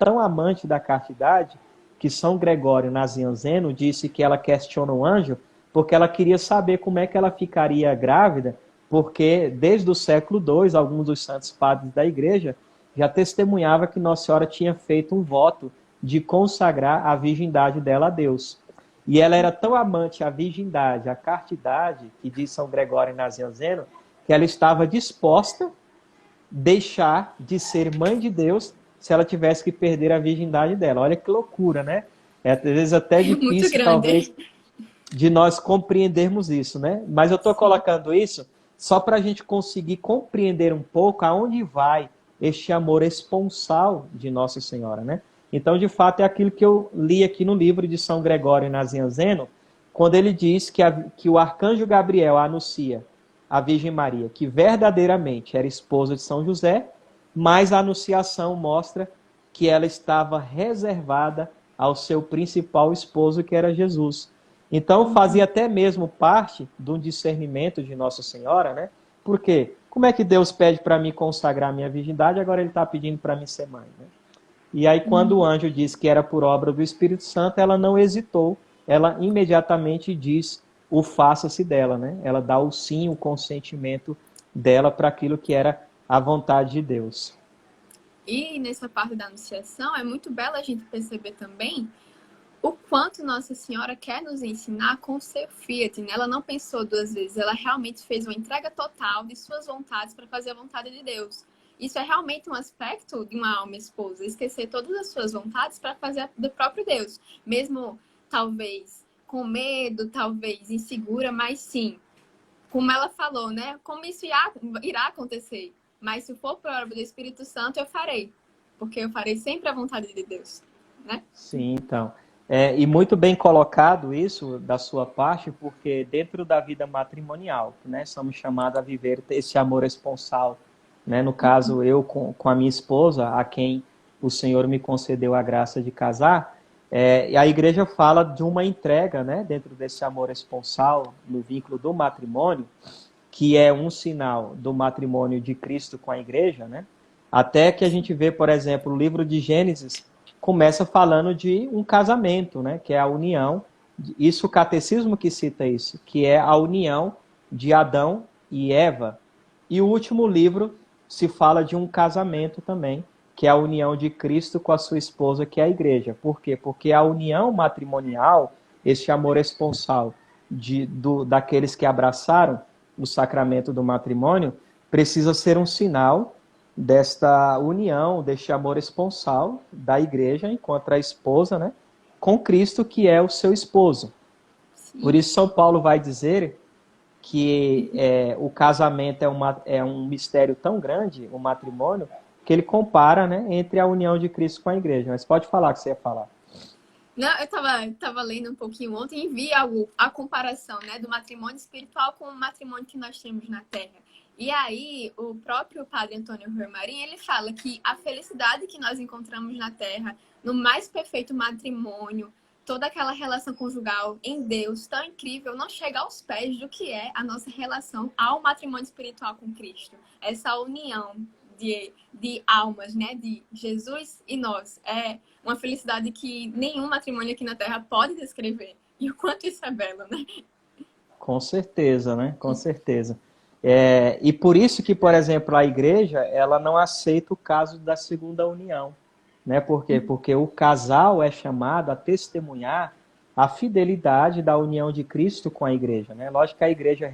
tão amante da castidade que São Gregório Nazianzeno disse que ela questiona o anjo porque ela queria saber como é que ela ficaria grávida, porque desde o século II, alguns dos santos padres da igreja já testemunhava que Nossa Senhora tinha feito um voto de consagrar a virgindade dela a Deus. E ela era tão amante à virgindade, à castidade, que diz São Gregório Nazianzeno, que ela estava disposta a deixar de ser mãe de Deus se ela tivesse que perder a virgindade dela. Olha que loucura, né? É às vezes até É muito difícil, grande. talvez, de nós compreendermos isso, né? Mas eu estou colocando isso só para a gente conseguir compreender um pouco aonde vai este amor esponsal de Nossa Senhora, né? Então, de fato, é aquilo que eu li aqui no livro de São Gregório Nazianzeno, quando ele diz que o arcanjo Gabriel anuncia à Virgem Maria que verdadeiramente era esposa de São José, mas a anunciação mostra que ela estava reservada ao seu principal esposo, que era Jesus. Então, fazia até mesmo parte do discernimento de Nossa Senhora, né? Por quê? Como é que Deus pede para mim consagrar minha virgindade, agora ele está pedindo para mim ser mãe, né? E aí, quando o anjo disse que era por obra do Espírito Santo, ela não hesitou, ela imediatamente diz o faça-se dela, né? Ela dá o sim, o consentimento dela para aquilo que era a vontade de Deus. E nessa parte da anunciação, é muito belo a gente perceber também o quanto Nossa Senhora quer nos ensinar com o seu Fiat, né? Ela não pensou duas vezes, ela realmente fez uma entrega total de suas vontades para fazer a vontade de Deus. Isso é realmente um aspecto de uma alma esposa, esquecer todas as suas vontades para fazer a do próprio Deus. Mesmo, talvez, com medo, talvez insegura, mas sim, como ela falou, né? Como isso irá acontecer. Mas se for por obra do Espírito Santo, eu farei. Porque eu farei sempre a vontade de Deus, né? Sim, então. E muito bem colocado isso da sua parte, porque dentro da vida matrimonial, né, somos chamados a viver esse amor esponsal, né? No caso, eu com a minha esposa, a quem o Senhor me concedeu a graça de casar, e a igreja fala de uma entrega, né, dentro desse amor esponsal, no vínculo do matrimônio, que é um sinal do matrimônio de Cristo com a igreja, né? Até que a gente vê, por exemplo, o livro de Gênesis começa falando de um casamento, né? Que é a união, isso o catecismo que cita isso, que é a união de Adão e Eva. E o último livro se fala de um casamento também, que é a união de Cristo com a sua esposa, que é a igreja. Por quê? Porque a união matrimonial, esse amor esponsal daqueles que abraçaram o sacramento do matrimônio, precisa ser um sinal desta união, deste amor esponsal da igreja enquanto a esposa, né, com Cristo, que é o seu esposo. Por Sim. isso São Paulo vai dizer que o casamento é um mistério tão grande, o matrimônio, que ele compara, né, entre a união de Cristo com a igreja. Mas pode falar o que você ia falar. Não, eu tava lendo um pouquinho ontem e vi a comparação, né, do matrimônio espiritual com o matrimônio que nós temos na Terra. E aí, o próprio padre Antônio Rui Marim, ele fala que a felicidade que nós encontramos na Terra, no mais perfeito matrimônio, toda aquela relação conjugal em Deus tão incrível, não chega aos pés do que é a nossa relação ao matrimônio espiritual com Cristo. Essa união de almas, né, de Jesus e nós. É uma felicidade que nenhum matrimônio aqui na Terra pode descrever. E o quanto isso é belo, né? Com certeza, né? Com certeza. E por isso que, por exemplo, a igreja ela não aceita o caso da segunda união, né? Por quê? Porque o casal é chamado a testemunhar a fidelidade da união de Cristo com a igreja, né? Lógico que a igreja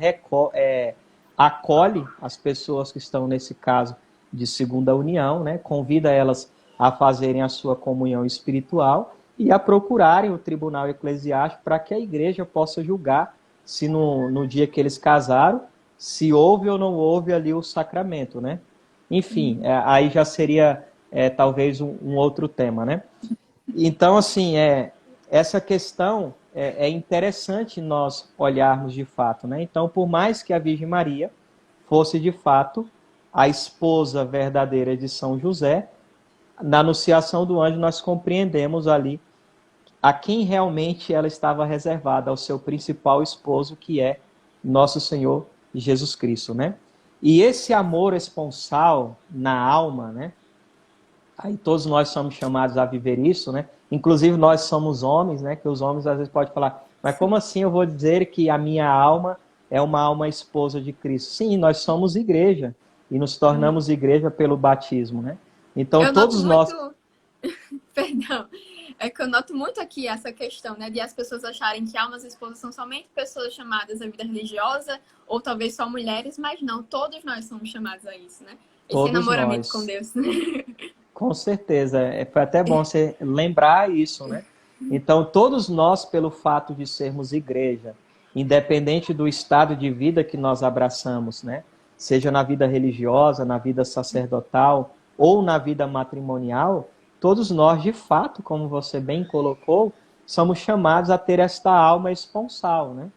acolhe as pessoas que estão nesse caso de segunda união, né? Convida elas a fazerem a sua comunhão espiritual e a procurarem o tribunal eclesiástico para que a igreja possa julgar se no dia que eles casaram, se houve ou não houve ali o sacramento, né? Enfim, aí já seria talvez um outro tema, né? Então, assim, essa questão é interessante nós olharmos de fato, né? Então, por mais que a Virgem Maria fosse de fato a esposa verdadeira de São José, na anunciação do anjo nós compreendemos ali a quem realmente ela estava reservada, ao seu principal esposo, que é nosso Senhor Jesus Cristo, né? E esse amor esponsal na alma, né, Aí todos nós somos chamados a viver isso, né? Inclusive nós somos homens, né? Que os homens às vezes podem falar, mas como assim eu vou dizer que a minha alma é uma alma esposa de Cristo? Sim, nós somos igreja e nos tornamos igreja pelo batismo, né? Então Eu noto todos nós... muito, perdão, é que eu noto muito aqui essa questão, né, de as pessoas acharem que almas esposas são somente pessoas chamadas à vida religiosa, ou talvez só mulheres, mas não, todos nós somos chamados a isso, né? Esse Todos enamoramento com nós. Deus, né? Com certeza, foi até bom você lembrar isso, né? Então, todos nós, pelo fato de sermos igreja, independente do estado de vida que nós abraçamos, né? Seja na vida religiosa, na vida sacerdotal ou na vida matrimonial, todos nós, de fato, como você bem colocou, somos chamados a ter esta alma esponsal, né?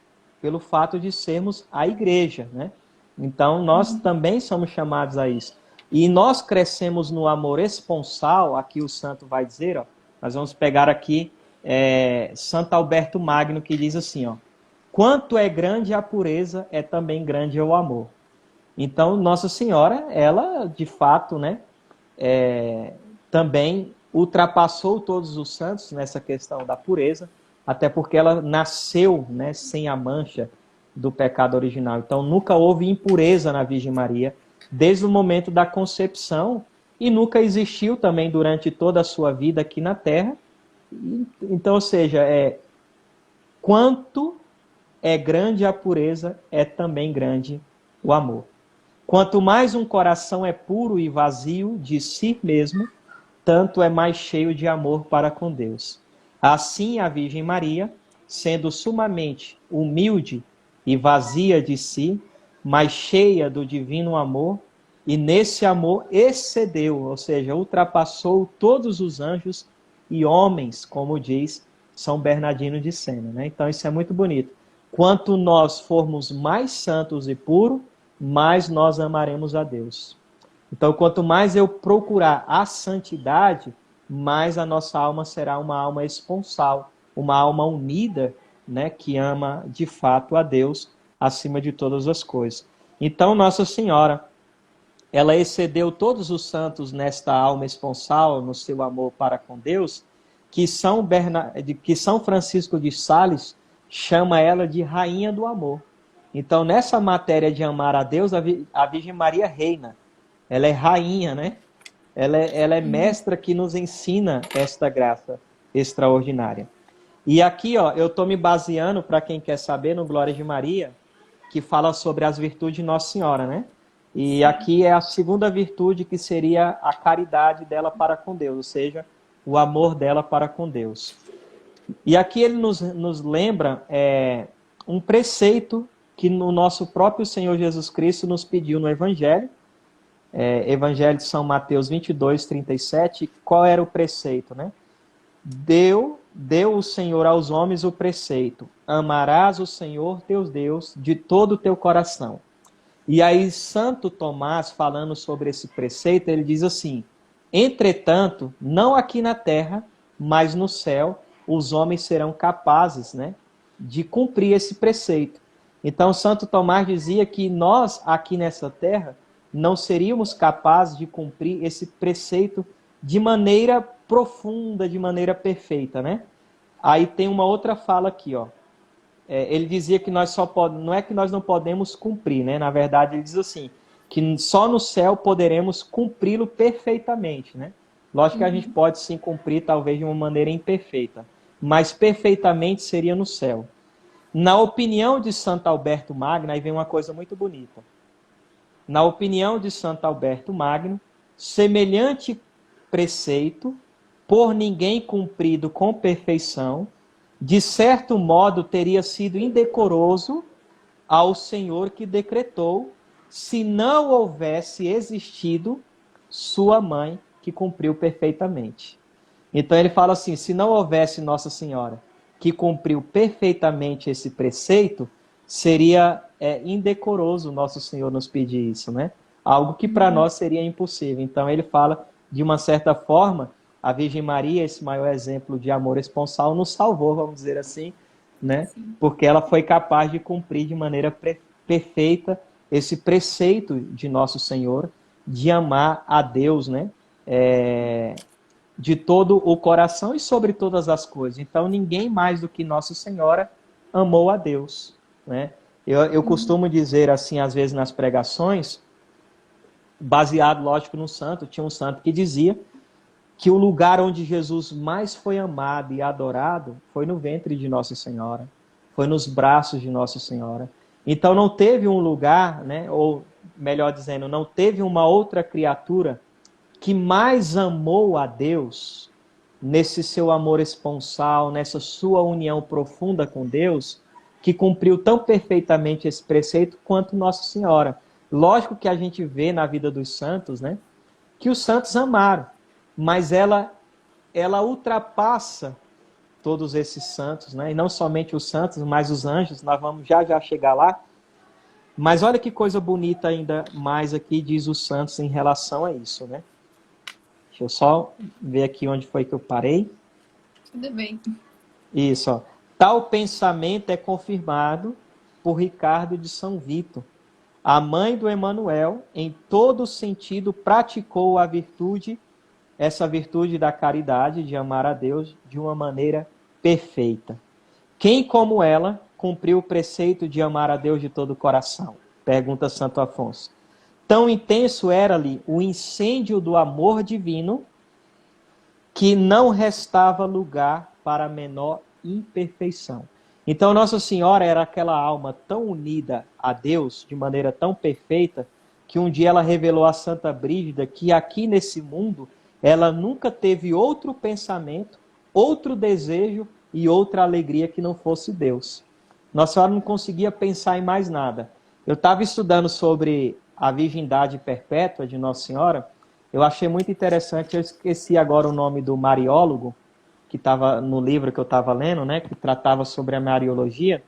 Pelo fato de sermos a igreja, né? Então, nós também somos chamados a isso. E nós crescemos no amor esponsal, aqui o santo vai dizer, ó, nós vamos pegar aqui Santo Alberto Magno, que diz assim, ó, quanto é grande a pureza, é também grande o amor. Então, Nossa Senhora, ela, de fato, né, também ultrapassou todos os santos nessa questão da pureza, até porque ela nasceu, né, sem a mancha do pecado original. Então, nunca houve impureza na Virgem Maria, desde o momento da concepção, e nunca existiu também durante toda a sua vida aqui na Terra. Então, ou seja, quanto é grande a pureza, é também grande o amor. Quanto mais um coração é puro e vazio de si mesmo, tanto é mais cheio de amor para com Deus. Assim, a Virgem Maria, sendo sumamente humilde e vazia de si, mas cheia do divino amor, e nesse amor excedeu, ou seja, ultrapassou todos os anjos e homens, como diz São Bernardino de Sena, né? Então isso é muito bonito. Quanto nós formos mais santos e puros, mais nós amaremos a Deus. Então, quanto mais eu procurar a santidade, mais a nossa alma será uma alma esponsal, uma alma unida, né, que ama de fato a Deus acima de todas as coisas. Então, Nossa Senhora, ela excedeu todos os santos nesta alma esponsal, no seu amor para com Deus, que São Francisco de Sales chama ela de rainha do amor. Então, nessa matéria de amar a Deus, a Virgem Maria reina. Ela é rainha, né? Ela é mestra que nos ensina esta graça extraordinária. E aqui, ó, eu estou me baseando, para quem quer saber, no Glória de Maria, que fala sobre as virtudes de Nossa Senhora, né? E aqui é a segunda virtude, que seria a caridade dela para com Deus, ou seja, o amor dela para com Deus. E aqui ele nos lembra um preceito que o nosso próprio Senhor Jesus Cristo nos pediu no Evangelho, Evangelho de São Mateus 22, 37, qual era o preceito, né? Deu o Senhor aos homens o preceito, amarás o Senhor teu Deus de todo o teu coração. E aí Santo Tomás, falando sobre esse preceito, ele diz assim, entretanto, não aqui na terra, mas no céu, os homens serão capazes, né, de cumprir esse preceito. Então Santo Tomás dizia que nós, aqui nessa terra, não seríamos capazes de cumprir esse preceito de maneira profunda, de maneira perfeita, né? Aí tem uma outra fala aqui, ó. Ele dizia que nós não é que nós não podemos cumprir, né? Na verdade, ele diz assim, que só no céu poderemos cumpri-lo perfeitamente, né? Lógico que a gente pode sim cumprir, talvez de uma maneira imperfeita, mas perfeitamente seria no céu. Na opinião de Santo Alberto Magno, aí vem uma coisa muito bonita. Na opinião de Santo Alberto Magno, semelhante preceito, por ninguém cumprido com perfeição, de certo modo teria sido indecoroso ao Senhor que decretou, se não houvesse existido sua mãe que cumpriu perfeitamente. Então ele fala assim, se não houvesse Nossa Senhora que cumpriu perfeitamente esse preceito, seria indecoroso Nosso Senhor nos pedir isso, né? Algo que para nós seria impossível. Então ele fala, de uma certa forma, a Virgem Maria, esse maior exemplo de amor esponsal, nos salvou, vamos dizer assim, né? Sim. Porque ela foi capaz de cumprir de maneira perfeita esse preceito de Nosso Senhor, de amar a Deus, né? de todo o coração e sobre todas as coisas. Então, ninguém mais do que Nossa Senhora amou a Deus, né? Eu costumo dizer assim, às vezes nas pregações, baseado, lógico, no santo, tinha um santo que dizia que o lugar onde Jesus mais foi amado e adorado foi no ventre de Nossa Senhora, foi nos braços de Nossa Senhora. Então não teve um lugar, né, ou melhor dizendo, não teve uma outra criatura que mais amou a Deus nesse seu amor esponsal, nessa sua união profunda com Deus, que cumpriu tão perfeitamente esse preceito quanto Nossa Senhora. Lógico que a gente vê na vida dos santos, né, que os santos amaram, mas ela ultrapassa todos esses santos, né? E não somente os santos, mas os anjos, nós vamos já chegar lá. Mas olha que coisa bonita ainda mais aqui diz os santos em relação a isso, né? Deixa eu só ver aqui onde foi que eu parei. Tudo bem. Isso, ó. Tal pensamento é confirmado por Ricardo de São Vito. A mãe do Emanuel, em todo sentido, praticou a virtude, essa virtude da caridade, de amar a Deus de uma maneira perfeita. Quem, como ela, cumpriu o preceito de amar a Deus de todo o coração? Pergunta Santo Afonso. Tão intenso era-lhe o incêndio do amor divino que não restava lugar para a menor imperfeição. Então, Nossa Senhora era aquela alma tão unida a Deus, de maneira tão perfeita, que um dia ela revelou a Santa Brígida que aqui nesse mundo ela nunca teve outro pensamento, outro desejo e outra alegria que não fosse Deus. Nossa Senhora não conseguia pensar em mais nada. Eu estava estudando sobre a virgindade perpétua de Nossa Senhora, eu achei muito interessante, eu esqueci agora o nome do mariólogo, que estava no livro que eu estava lendo, né, que tratava sobre a mariologia.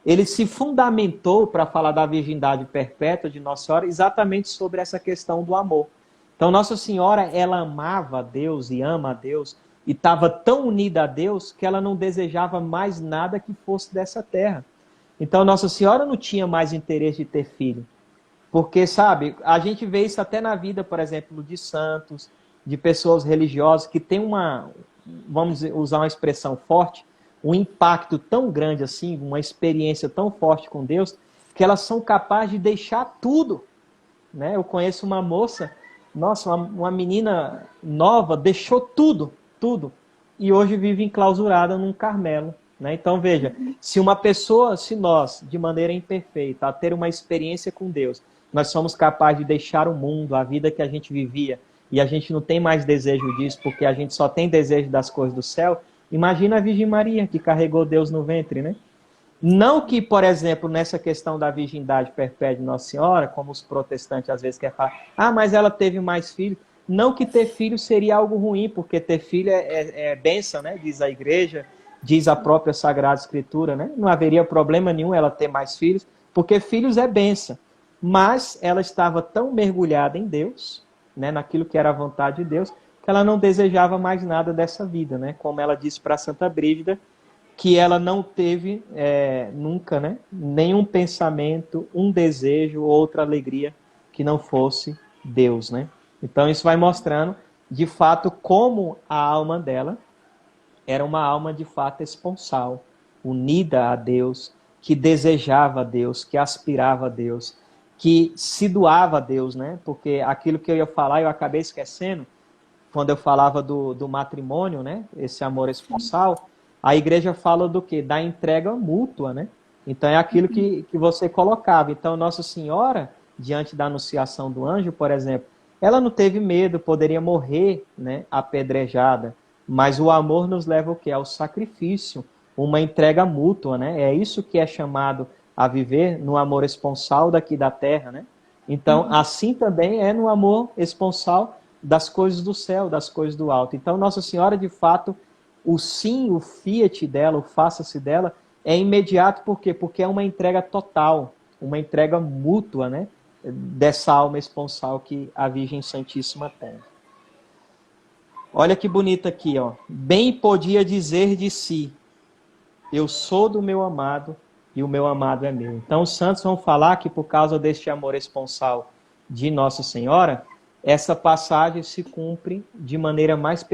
Ele se fundamentou para falar da virgindade perpétua de Nossa Senhora exatamente sobre essa questão do amor. Então, Nossa Senhora, ela amava a Deus e ama a Deus, e estava tão unida a Deus que ela não desejava mais nada que fosse dessa terra. Então, Nossa Senhora não tinha mais interesse de ter filho. Porque, sabe, a gente vê isso até na vida, por exemplo, de santos, de pessoas religiosas que têm vamos usar uma expressão forte, um impacto tão grande assim, uma experiência tão forte com Deus, que elas são capazes de deixar tudo, né? Eu conheço uma moça, nossa, uma menina nova, deixou tudo, e hoje vive enclausurada num Carmelo, né? Então veja, se uma pessoa, se nós, de maneira imperfeita, a ter uma experiência com Deus, nós somos capazes de deixar o mundo, a vida que a gente vivia, e a gente não tem mais desejo disso, porque a gente só tem desejo das coisas do céu, imagina a Virgem Maria, que carregou Deus no ventre, né? Não que, por exemplo, nessa questão da virgindade perpétua de Nossa Senhora, como os protestantes às vezes querem falar, mas ela teve mais filhos. Não que ter filho seria algo ruim, porque ter filho é bênção, né? Diz a igreja, diz a própria Sagrada Escritura, né? Não haveria problema nenhum ela ter mais filhos, porque filhos é bênção. Mas ela estava tão mergulhada em Deus, né? Naquilo que era a vontade de Deus, que ela não desejava mais nada dessa vida, né? Como ela disse para Santa Brígida, que ela não teve nunca, né? Nenhum pensamento, um desejo, outra alegria que não fosse Deus, né? Então isso vai mostrando, de fato, como a alma dela era uma alma, de fato, esponsal, unida a Deus, que desejava a Deus, que aspirava a Deus, que se doava a Deus, né? Porque aquilo que eu ia falar, eu acabei esquecendo, quando eu falava do matrimônio, né? Esse amor esponsal, a igreja fala do quê? Da entrega mútua, né? Então é aquilo que você colocava. Então Nossa Senhora, diante da anunciação do anjo, por exemplo, ela não teve medo, poderia morrer, né, apedrejada, mas o amor nos leva o quê? Ao sacrifício, uma entrega mútua, né? É isso que é chamado a viver no amor esponsal daqui da terra, né? Então, assim também é no amor esponsal das coisas do céu, das coisas do alto. Então, Nossa Senhora, de fato, o sim, o fiat dela, o faça-se dela, é imediato, por quê? Porque é uma entrega total, uma entrega mútua, né? Dessa alma esponsal que a Virgem Santíssima tem. Olha que bonito aqui, ó. Bem podia dizer de si, eu sou do meu amado e o meu amado é meu. Então os santos vão falar que por causa deste amor esponsal de Nossa Senhora, essa passagem se cumpre de maneira mais